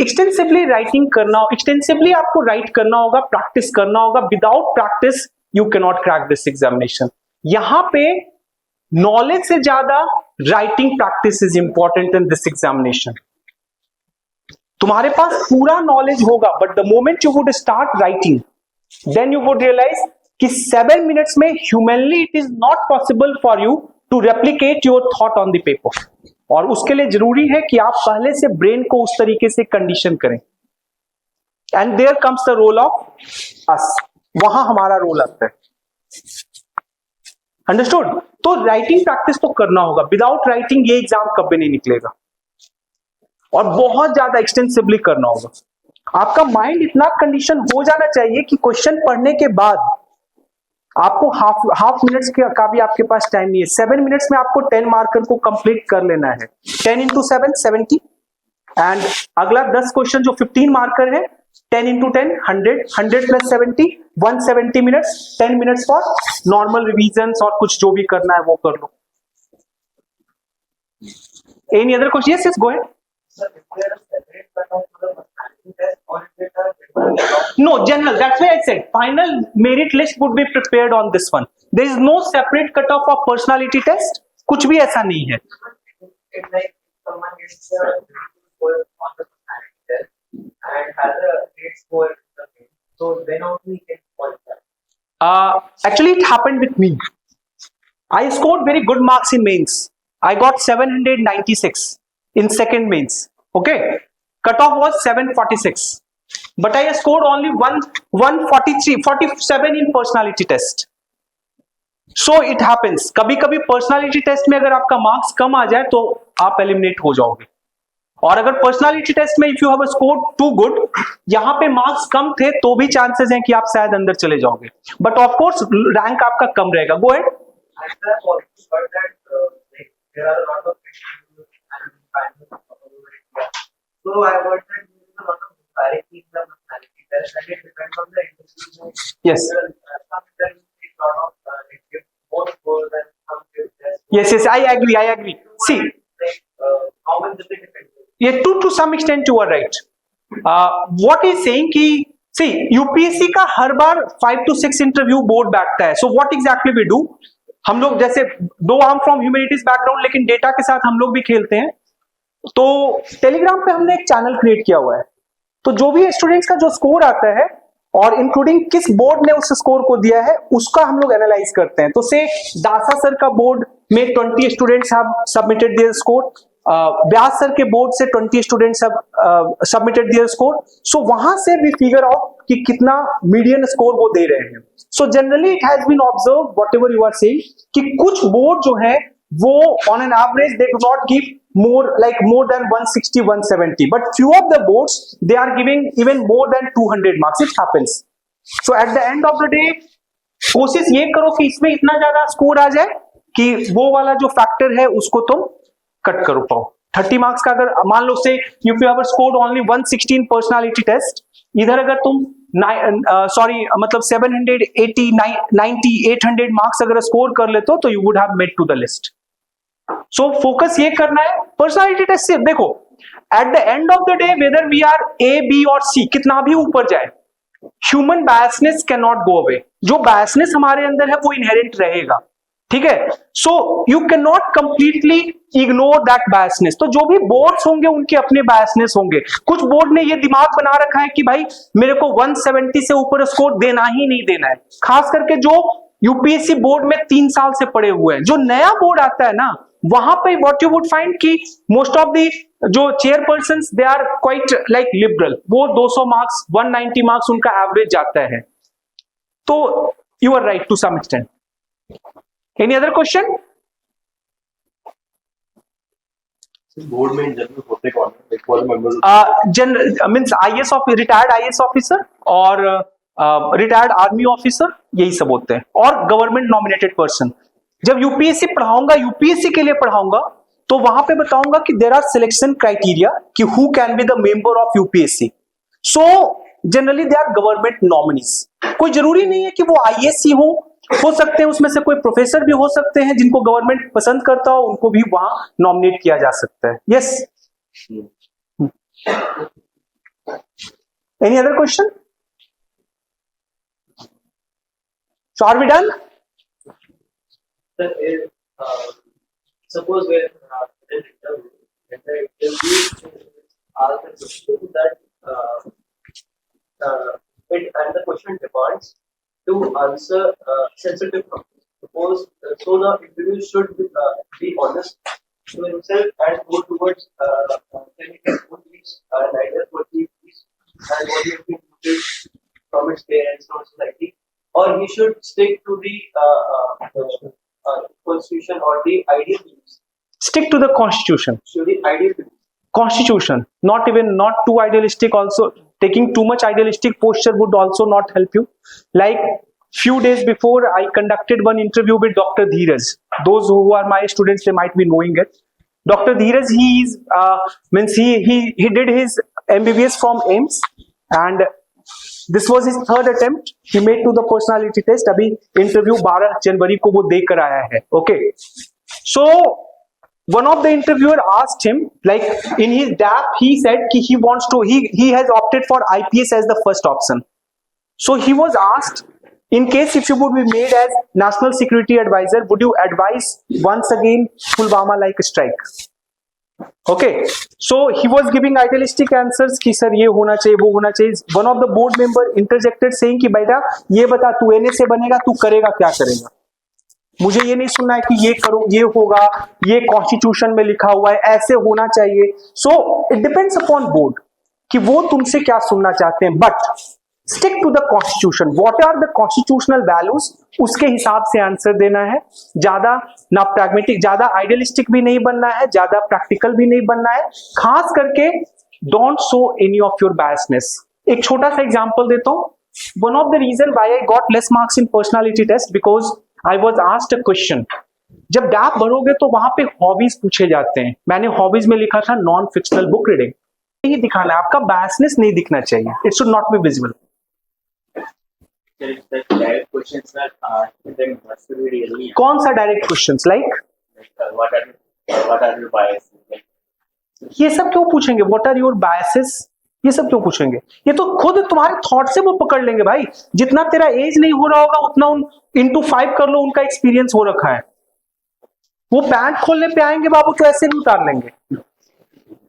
extensively writing करना, extensively आपको write करना होगा, practice करना होगा। Without practice you cannot crack this examination. यहाँ पे knowledge से ज्यादा writing practice is important in this examination. तुम्हारे पास पूरा knowledge होगा, but the moment you would start writing, then you would realize कि 7 minutes में humanly it is not possible for you to replicate your thought on the paper. और उसके लिए जरूरी है कि आप पहले से ब्रेन को उस तरीके से कंडीशन करें। And there comes the role of us, वहां हमारा रोल आता है। अंडरस्टूड? तो राइटिंग प्रैक्टिस तो करना होगा। विदाउट राइटिंग ये एग्जाम कभी नहीं निकलेगा, और बहुत ज्यादा एक्सटेंसिवली करना होगा। आपका माइंड इतना कंडीशन हो जाना चाहिए कि क्वेश्चन पढ़ने के बाद आपको हाफ मिनट्स का भी आपके पास टाइम नहीं है। 7 मिनट्स में आपको 10 मार्कर को कंप्लीट कर लेना है। 10 into 7 70, एंड अगला 10 क्वेश्चन जो 15 मार्कर है 10 into 10 100, 100 plus 70 170 minutes, 10 minutes for normal revisions और कुछ जो भी करना है वो कर लो। Any other question? Yes yes go ahead. No, general. That's why I said final merit list would be prepared on this one. There is no separate cutoff of personality test. कुछ भी ऐसा नहीं है। It's like someone gets a score on the personality test and has a great score in something, so then only he can qualify. Actually, it happened with me. I scored very good marks in mains. I got 796 in second mains. Okay, cutoff was 746. But I scored only 147 in personality test. So it happens. कभी कभी personality test में अगर आपका marks कम आ जाए तो आप eliminate हो जाओगे, और अगर personality test में if you have scored too good, यहाँ पे मार्क्स कम थे तो भी चांसेस हैं कि आप शायद अंदर चले जाओगे, बट ऑफ कोर्स रैंक आपका कम रहेगा। Go ahead. So I heard that there is a lot of disparity in the personality test, and it depends on the individual. Yes. Some interviews take a lot of give more scores than some give less. Yes, I agree. See, Like, how much does it depend? ये to some extent you are right. What is saying कि see UPSC का हर बार 5 to 6 interview board बैठता है। So what exactly we do? हम लोग जैसे दो हम फ्रॉम ह्यूमैनिटीज बैकग्राउंड, लेकिन डेटा के साथ हम लोग भी खेलते हैं। तो टेलीग्राम पे हमने एक चैनल क्रिएट किया हुआ है, तो जो भी स्टूडेंट्स का जो स्कोर आता है और इंक्लूडिंग किस बोर्ड ने उस स्कोर को दिया है उसका हम लोग एनालाइज करते हैं। तो से दासा सर का बोर्ड में 20 students have submitted their score, Vyas sir के बोर्ड से 20 students have submitted their score. So वहां से वी फिगर आउट कि कितना मीडियन स्कोर वो दे रहे हैं। So generally it has been observe whatever you are saying कि कुछ बोर्ड जो है वो on an average they do not give more than 160 170, but few of the boards they are giving even more than 200 marks. It happens. So at the end of the day कोशिश ये करो कि इसमें इतना ज्यादा स्कोर आ जाए कि वो वाला जो फैक्टर है उसको तुम कट करो पाओ। 30 मार्क्स का अगर मान लो say if you have scored only 116 personality test, इधर अगर तुम मतलब 780 90 800 मार्क्स अगर स्कोर कर लेते हो तो you would have made to the list. So focus ये करना है पर्सनालिटी टेस्ट से। देखो at the end of the day whether we are A B और सी, कितना भी ऊपर जाए, human biasness can not go away. जो बायसनेस हमारे अंदर है वो इनहेरेंट रहेगा, ठीक है। So you can not completely ignore that biasness. तो जो भी बोर्ड्स होंगे उनके अपने बायसनेस होंगे। कुछ बोर्ड ने ये दिमाग बना रखा है कि भाई मेरे को 170 से ऊपर स्कोर देना ही नहीं देना है, खास करके जो यूपीएससी बोर्ड में 3 साल से पढ़े हुए हैं। जो नया बोर्ड आता है ना, वहां पे व्हाट यू वुड फाइंड कि मोस्ट ऑफ दी जो chairperson they are quite like liberal, वो 200 मार्क्स 190 मार्क्स उनका एवरेज जाता है। तो you are right to some extent. Any other question? Board में इंटरव्यू होते कौन है? एक और member general means IAS retired IAS officer और रिटायर्ड आर्मी ऑफिसर, यही सब होते हैं, और गवर्नमेंट नॉमिनेटेड पर्सन। जब यूपीएससी पढ़ाऊंगा, यूपीएससी के लिए पढ़ाऊंगा, तो वहां पे बताऊंगा कि देयर आर सिलेक्शन क्राइटेरिया कि who can be the member of UPSC. So generally they are government nominees. कोई जरूरी नहीं है कि वो आईएएस ही हो सकते हैं उसमें से कोई प्रोफेसर भी हो सकते हैं जिनको गवर्नमेंट पसंद करता हो, उनको भी वहां नॉमिनेट किया जा सकता है। Yes, any other question? So are we done? Sir, suppose we're in an interview, and the interview asks the question that and the question demands to answer sensitive topics. Suppose so the interview should be honest to himself and go towards telling his own views and ideas, what he believes and what he has been rooted from his parents or society. Or he should stick to the constitution or the ideal beliefs. Stick to the constitution. So the ideal beliefs. Constitution, not too idealistic. Also taking too much idealistic posture would also not help you. Like few days before I conducted one interview with Dr. Dheeraj. Those who are my students, they might be knowing it. Dr. Dheeraj, he is he did his MBBS from AIIMS, and this was his third attempt. He made to the personality test. अभी interview 12 जनवरी को वो देकर आया है। Okay, so one of the interviewer asked him, like in his DAP, he said कि he wants to, he has opted for IPS as the first option. So he was asked, in case if you would be made as national security advisor, would you advise once again Pulwama like strike? Okay, so he was giving idealistic answers कि sir ये होना चाहिए, वो होना चाहिए. One of the board member interjected saying कि बेटा ये बता, तू एनए से बनेगा, तू करेगा क्या करेगा? मुझे ये नहीं सुनना है कि ये करो, ये होगा, ये कॉन्स्टिट्यूशन में लिखा हुआ है, ऐसे होना चाहिए. So it depends upon board कि वो तुमसे क्या सुनना चाहते हैं. But stick to the constitution. What are the constitutional values, उसके हिसाब से आंसर देना है. ज्यादा ना प्रैग्मेटिक, ज्यादा आइडियलिस्टिक भी नहीं बनना है, ज्यादा प्रैक्टिकल भी नहीं बनना है. खास करके don't show any of your biasness. एक छोटा सा एग्जांपल देता हूं. One of the reason why I got less marks in personality test, because I was asked a question. जब डैप भरोगे तो वहां पे हॉबीज पूछे जाते हैं. मैंने हॉबीज में लिखा था नॉन फिक्शनल बुक रीडिंग. यही दिखाना है, आपका बायसनेस नहीं दिखना चाहिए. It should not be visible. Direct questions that then must be really कौन सा direct questions like what are your biases? Like, ये सब क्यों पूछेंगे? व्हाट आर योर बायसेस, ये सब क्यों पूछेंगे? ये तो खुद तुम्हारे थॉट से वो पकड़ लेंगे भाई. जितना तेरा एज नहीं हो रहा होगा उतना इंटू 5 कर लो, उनका एक्सपीरियंस हो रखा है. वो पैंट खोलने पे आएंगे बाबू तो ऐसे नहीं उतार लेंगे.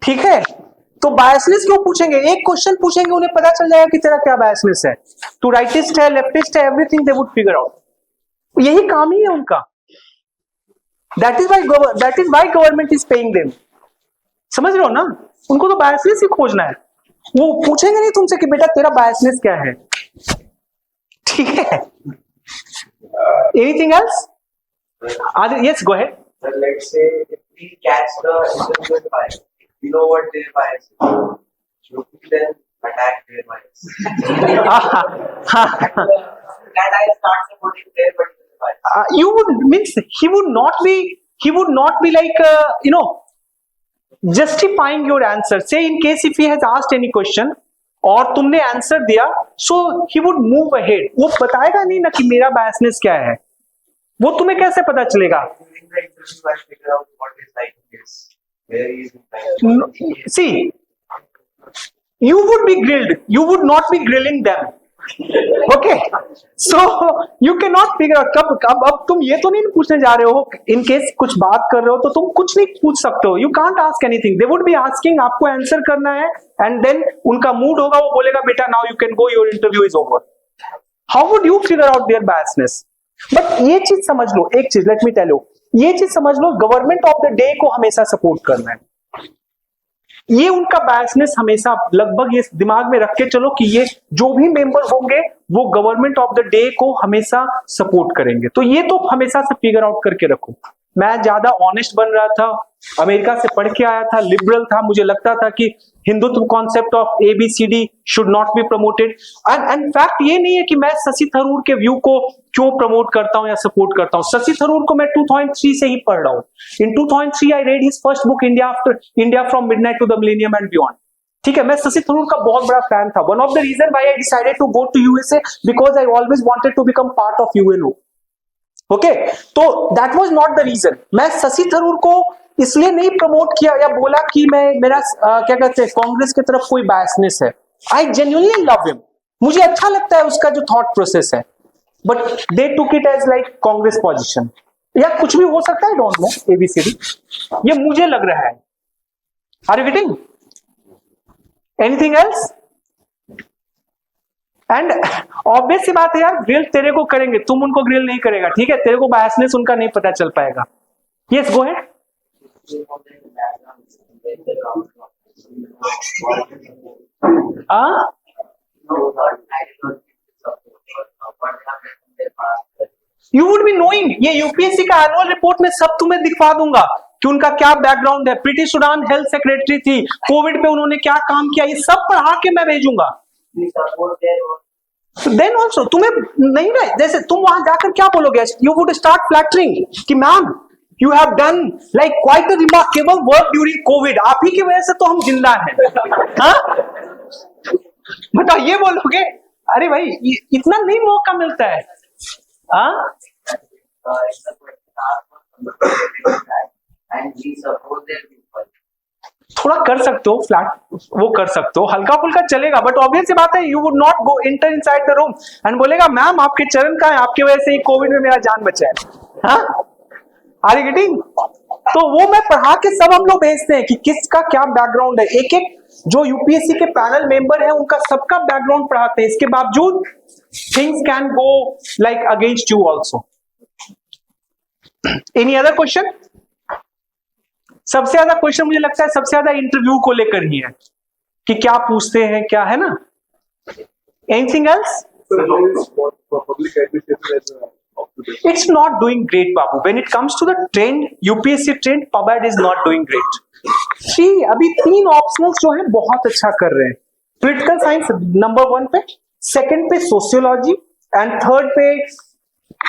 ठीक है, तो बायसनेस क्यों पूछेंगे? एक क्वेश्चन पूछेंगे, उन्हें पता चल जाएगा कि तेरा क्या बायसनेस है. तू राइटिस्ट है, लेफ्टिस्ट है, everything they would figure out. यही काम ही है उनका. That is why government is paying them. समझ रहे हो ना? उनको तो बायसनेस ही खोजना है. वो पूछेंगे नहीं तुमसे कि बेटा तेरा बायसनेस क्या है. ठीक है. Anything else? Yes, go ahead. But let's say if we catch the interviewer bias, we know what their bias is. So we then attack their bias. That I start supporting their particular bias. You would means he would not be like justifying your answer. Say in case if he has asked any question और तुमने answer दिया, so he would move ahead. वो बताएगा नहीं ना कि मेरा biasness क्या है. वो तुम्हें कैसे पता चलेगा? During the interview, I figure out what his there he is. See, you would be grilled. You would not be grilling them. Okay, so you cannot figure out कब अब तुम ये तो नहीं पूछने जा रहे हो इन केस कुछ बात कर रहे हो तो तुम कुछ नहीं पूछ सकते हो. You can't ask anything. They would be asking, आपको आंसर करना है एंड देन उनका मूड होगा, वो बोलेगा बेटा now you can go, your interview is over. How would you figure out their biasness? But ये चीज समझ लो, एक चीज लेट मी टेल यू, ये चीज समझ लो, गवर्नमेंट ऑफ द डे को हमेशा सपोर्ट करना है. ये उनका बायसनेस हमेशा लगभग ये दिमाग में रख के चलो कि ये जो भी मेंबर होंगे वो गवर्नमेंट ऑफ द डे को हमेशा सपोर्ट करेंगे. तो ये तो हमेशा से फिगर आउट करके रखो. मैं ज्यादा ऑनेस्ट बन रहा था, अमेरिका से पढ़ के आया था, लिबरल था, मुझे लगता था कि Hindutva concept of ABCD should not be promoted. And fact ये नहीं है कि मैं शशि थरूर के व्यू को क्यों प्रमोट करता हूं या सपोर्ट करता हूं. शशि थरूर को मैं 2003 से ही पढ़ रहा हूं. In 2003 I read his first book India from midnight to the millennium and beyond. ठीक है, मैं शशि थरूर का बहुत बड़ा फैन था. One of the reason why I decided to go to USA because I always wanted to become part of UNO. Okay, तो that was not the reason. मैं शशि थरूर को इसलिए नहीं प्रमोट किया या बोला कि मैं मेरा क्या कहते हैं कांग्रेस की तरफ कोई बायसनेस है. आई जेन्युइनली लव हिम, मुझे अच्छा लगता है उसका जो थॉट प्रोसेस है. But they took it as like Congress position, या कुछ भी हो सकता है, डोंट नो ABCD. ये मुझे लग रहा है. Are you getting anything else? And obvious सी बात है यार, ग्रिल तेरे को करेंगे, तुम उनको ग्रिल नहीं करेगा. ठीक है, तेरे को बायसनेस उनका नहीं पता चल पाएगा. Yes, go ahead. You would be knowing. ये यूपीएससी का एनुअल रिपोर्ट में सब तुम्हें दिखवा दूंगा कि उनका क्या बैकग्राउंड है. प्रीति सुडान हेल्थ सेक्रेटरी थी, कोविड पे उन्होंने क्या काम किया, ये सब पढ़ा के मैं भेजूंगा. देन ऑल्सो तुम्हें नहीं रहे, जैसे तुम वहां जाकर क्या बोलोगे, यू वुड स्टार्ट फ्लैटरिंग कि ma'am you have done like quite a remarkable work during Covid. आप ही की वजह से तो हम जिंदा हैं. हाँ, बताओ, ये बोलोगे? अरे भाई इतना नहीं मौका मिलता है. हाँ, थोड़ा कर सकते हो फ्लैट, वो कर सकते हो, हल्का फुल्का चलेगा. बट ऑब्वियस सी बात है, you would not go inter inside the room and बोलेगा मैम आपके चरण का है, आपकी वजह से कोविड में मेरा जान बचा है. हाँ, आर यू गेटिंग? तो वो मैं पढ़ा के सब हम लोग भेजते हैं कि किसका क्या बैकग्राउंड है. एक एक जो यूपीएससी के पैनल मेंबर है उनका सबका बैकग्राउंड पढ़ाते हैं. इसके बावजूद things can go like against you also. Any other question? सबसे ज्यादा क्वेश्चन मुझे लगता है सबसे ज्यादा इंटरव्यू को लेकर ही है कि क्या पूछते हैं, क्या है ना. Anything else? It's not doing great, Babu. When it comes to the trend, UPSC trend, PubAd is not doing great. See, अभी 3 ऑप्शनल्स जो है बहुत अच्छा कर रहे हैं. पोलिटिकल साइंस नंबर 1 पे, सेकंड पे सोशियोलॉजी एंड थर्ड पे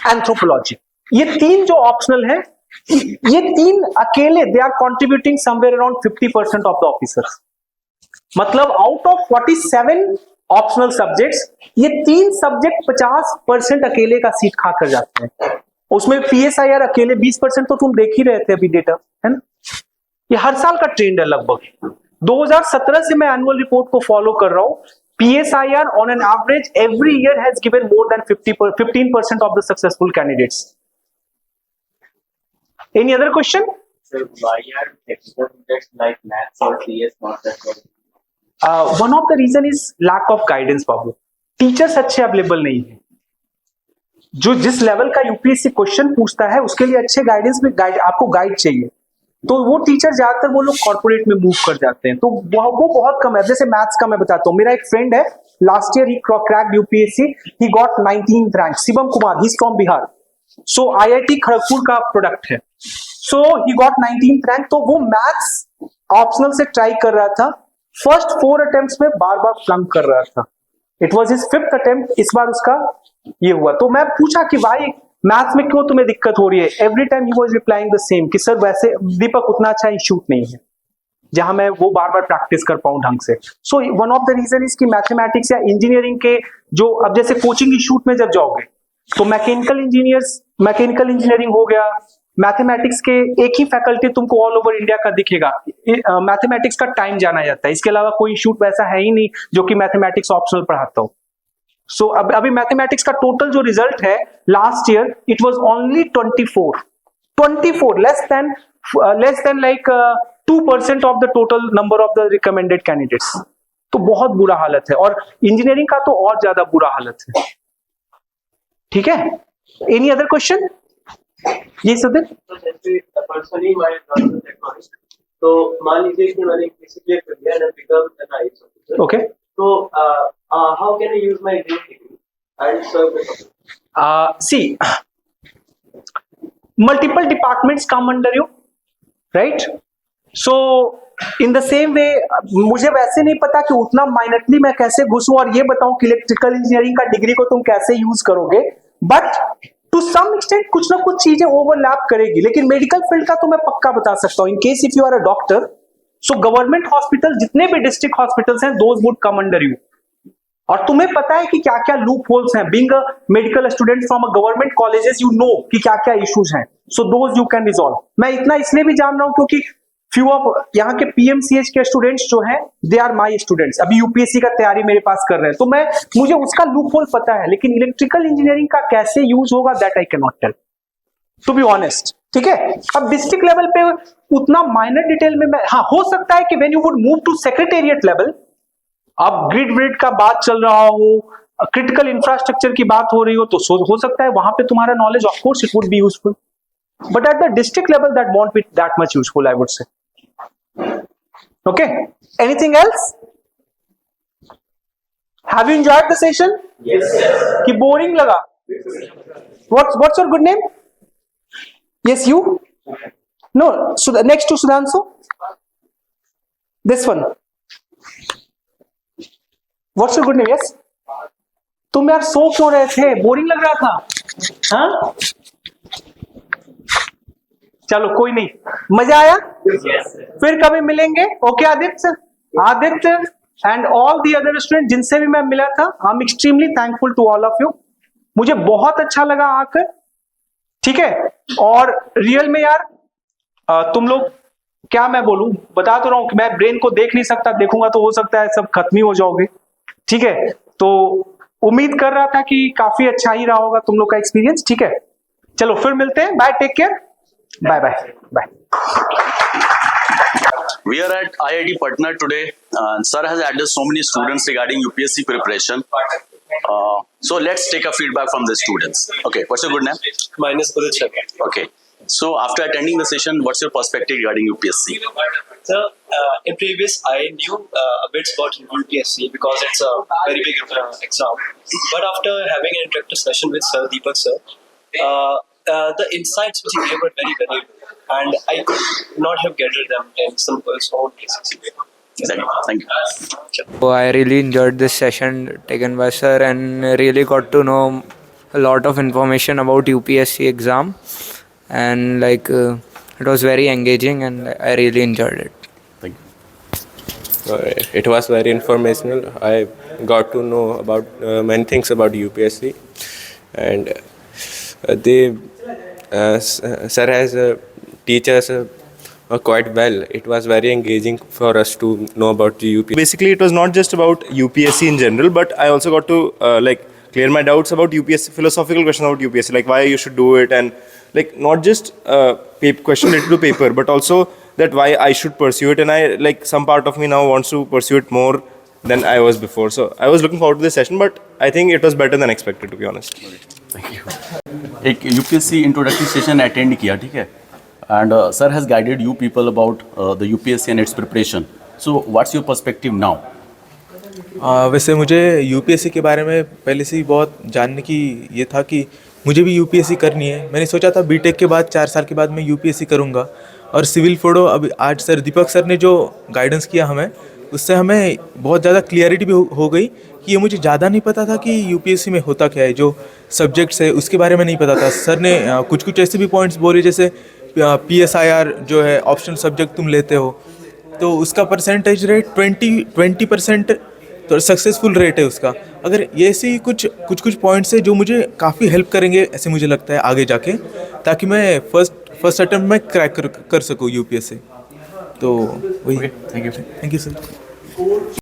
एंथ्रोपोलॉजी. ये 3 जो ऑप्शनल है, ये 3 अकेले they are contributing somewhere around 50% of the officers. मतलब आउट ऑफ 47 ऑप्शनल सब्जेक्ट्स, ये 3 सब्जेक्ट 50% अकेले का सीट खा कर जाते हैं. उसमें PSIR अकेले 20%, तो तुम देख ही रहे थे अभी डेटा, है ना. ये हर साल का ट्रेंड है. लगभग 2017 से मैं एनुअल रिपोर्ट को फॉलो कर रहा हूं. PSIR on an average every year has given more than 15% of the successful candidates. Any other question? Sir, why are technical subjects like maths or CS not that good? One of the reason is lack of guidance. बाबू, teachers अच्छे available नहीं है. जो जिस level का UPSC question पूछता है उसके लिए अच्छे गाइडेंस में आपको गाइड चाहिए. तो वो टीचर ज्यादातर वो लोग कॉर्पोरेट में मूव कर जाते हैं, तो वो बहुत कम है. जैसे मैथ्स का मैं बताता हूँ, मेरा एक फ्रेंड है, last year he cracked UPSC, he got 19th rank. Shivam Kumar, he is from Bihar, so IIT Kharagpur का प्रोडक्ट है. सो ही गॉट 19th रैंक. तो वो मैथ्स ऑप्शनल से ट्राई कर रहा था. फर्स्ट 4 अटेम्प्ट्स में बार बार फ्लंक कर रहा था. It was his 5th attempt. इस बार उसका ये हुआ. तो मैं पूछा कि भाई मैथ्स में क्यों तुम्हें दिक्कत हो रही है? Every time he was replying the same कि सर वैसे दीपक उतना अच्छा इंस्टीट्यूट नहीं है जहां मैं वो बार बार प्रैक्टिस कर पाऊं ढंग से. So one of the reason is कि मैथमेटिक्स या इंजीनियरिंग के जो, अब जैसे कोचिंग इंस्टीट्यूट में जब जाओगे तो मैकेनिकल इंजीनियरिंग हो गया, मैथमेटिक्स के एक ही फैकल्टी तुमको ऑल ओवर इंडिया का दिखेगा। मैथमेटिक्स का टाइम जाना जाता है, इसके अलावा कोई इंस्टीट्यूट वैसा है ही नहीं जो कि मैथमेटिक्स ऑप्शनल पढ़ाता हो। सो अभी मैथमेटिक्स का टोटल जो रिजल्ट है last year, it was only 24, less than like 2% of the total number of the recommended candidates. तो बहुत बुरा हालत है, और इंजीनियरिंग का तो और ज्यादा बुरा हालत है। ठीक है, एनी अदर क्वेश्चन? ये सदन तो जैसे पर्सनली मैं टेक्नोलॉजिस्ट, तो मान लीजिए कि मैंने किसी क्लियर कर दिया and become an IAS officer, okay. तो how can I use my degree and serve the public? See, multiple departments come under you, right? So in the same way, मुझे वैसे नहीं पता कि उतना माइनटली मैं कैसे घुसूं और ये बताऊं कि इलेक्ट्रिकल इंजीनियरिंग का डिग्री को तुम कैसे यूज करोगे, बट टू सम एक्सटेंट कुछ ना कुछ चीजें ओवरलैप करेगी। लेकिन मेडिकल फील्ड का तो मैं पक्का बता सकता हूं, in case if you are a doctor, so government hospital जितने भी डिस्ट्रिक्ट हॉस्पिटल्स हैं, those would come under you. और तुम्हें पता है कि क्या क्या लूप होल्स हैं। Being a medical student from a government colleges, you know कि क्या क्या इश्यूज हैं, so those you can resolve. मैं इतना इसलिए भी जान रहा हूं क्योंकि फ्यू ऑफ यहाँ के पीएमसीएच के स्टूडेंट्स जो हैं, दे आर माय स्टूडेंट्स, अभी यूपीएससी का तैयारी मेरे पास कर रहे हैं, तो मुझे उसका लूप होल पता है। लेकिन इलेक्ट्रिकल इंजीनियरिंग का कैसे यूज होगा, that I can not tell, to be honest. ठीक है, अब डिस्ट्रिक्ट लेवल पे उतना माइनर डिटेल में मैं, हाँ, हो सकता है कि when you would move to secretariat level, अब ग्रिड व्रिड का बात चल रहा हो, क्रिटिकल इंफ्रास्ट्रक्चर की बात हो रही हो, तो हो सकता है वहां पे तुम्हारा knowledge, of course it would be useful, but at the district level that won't be that much useful, I would say. Okay, anything else? Have you enjoyed the session? Yes कि बोरिंग लगा? What's your good name? Yes, you? No, next to Sudhanshu, this one. What's your good name? Yes? तुम यार सो क्यों रहे थे? Boring लग रहा था? हाँ? चलो कोई नहीं, मजा आया? फिर कभी मिलेंगे। Okay Aditya and all the other student जिनसे भी मैं मिला था, I am extremely thankful to all of you. मुझे बहुत अच्छा लगा आकर, ठीक है। और रियल में यार तुम लोग, क्या मैं बोलूं, बता तो रहा हूं कि मैं ब्रेन को देख नहीं सकता, देखूंगा तो हो सकता है सब खत्म ही हो जाओगे। ठीक है, तो उम्मीद कर रहा था कि काफी अच्छा ही रहा होगा तुम लोग का एक्सपीरियंस। ठीक है, चलो फिर मिलते हैं, bye, take care, bye bye bye. We are at IIT Patna today. Sir has addressed so many students regarding UPSC preparation. So let's take a feedback from the students. Okay, what's your good name? My name is Udit Sharma. Okay. So after attending the session, what's your perspective regarding UPSC? So, in previous, I knew a bit about UPSC because it's a very big exam. But after having an interactive session with Sir Deepak Sir, the insights which he gave were very valuable, and I could not have gathered them in some own cases. Exactly. Thank you. So I really enjoyed this session taken by sir and really got to know a lot of information about UPSC exam, and like it was very engaging and I really enjoyed it. Thank you. It was very informational. I got to know about many things about UPSC, and sir has teach us quite well. It was very engaging for us to know about the UPSC. Basically, it was not just about UPSC in general, but I also got to like clear my doubts about UPSC, philosophical questions about UPSC, like why you should do it, and like not just question related to paper, but also that why I should pursue it. And I like some part of me now wants to pursue it more than I was before. So I was looking forward to this session, but I think it was better than expected, to be honest. Thank you. एक UPSC introductory session attend किया, ठीक है, and sir has guided you people about the UPSC and it's preparation. So what's your perspective now? वैसे मुझे UPSC के बारे में पहले से ही बहुत जानने की ये था कि मुझे भी यूपीएससी करनी है. मैंने सोचा था बीटेक के बाद 4 साल के बाद मैं यूपीएससी करूँगा. और सिविल फोड़ो अभी आज सर दीपक सर ने जो गाइडेंस किया हमें, उससे हमें बहुत ज़्यादा क्लियरिटी भी हो गई कि ये मुझे ज़्यादा नहीं पता था कि यूपीएससी में होता क्या है, जो सब्जेक्ट्स है उसके बारे में नहीं पता था. सर ने कुछ कुछ ऐसे भी पॉइंट्स बोले, जैसे PSIR जो है ऑप्शनल सब्जेक्ट तुम लेते हो तो उसका परसेंटेज रेट 20% तो सक्सेसफुल रेट है उसका। अगर ये ऐसे ही कुछ पॉइंट्स है जो मुझे काफ़ी हेल्प करेंगे ऐसे मुझे लगता है आगे जाके, ताकि मैं फर्स्ट अटेम्प्ट में क्रैक कर सकूँ यूपीएससी। तो वही, thank you. Thank you sir.